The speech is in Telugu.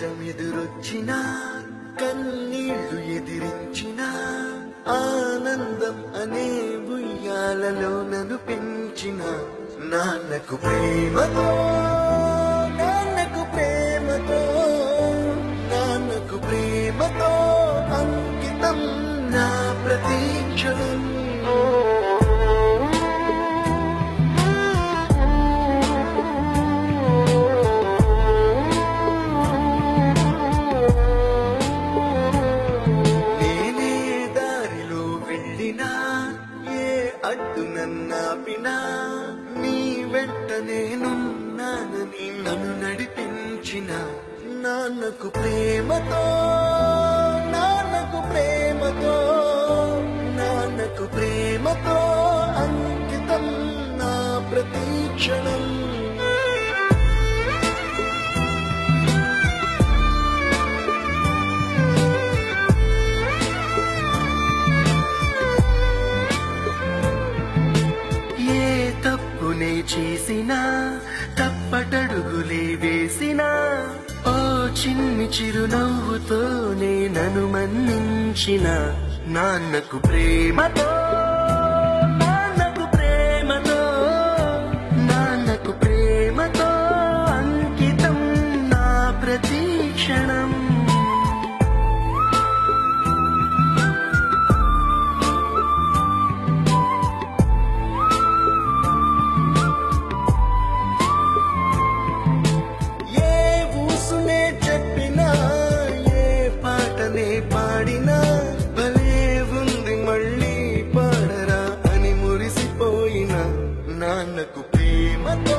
కష్టమెదురొచ్చినా కన్నీళ్లు ఎదిరించినా ఆనందం అనే ఉయ్యాలలో నన్ను పెంచిన నాన్నకు ప్రేమతో నాన్నకు ప్రేమతో నాన్నకు ప్రేమతో అంకితం నా ప్రతీక్షణం. నేనే దారిలో వెళ్ళినా ఏ అడ్డు నన్నాపినా నీ వెంట నేనున్నానని నన్ను నడిపించిన నాన్నకు ప్రేమతో నాన్నకు ప్రేమతో నాన్నకు ప్రేమతో అంకితం నా ప్రతీక్షణం. ఏ తప్పునే చేసినా తప్పటడుగులే వేసినా ఓ చిన్ని చిరునవ్వుతోనే నన్ను మన్నించిన నాన్నకు ప్రేమతో నాన్నకు ప్రేమతో నాన్నకు ప్రేమతో అంకితం నా ప్రతీక్షణం. పాడినా భలే ఉంది మళ్ళీ పాడరా అని మురిసిపోయిన నాన్నకు ప్రేమతో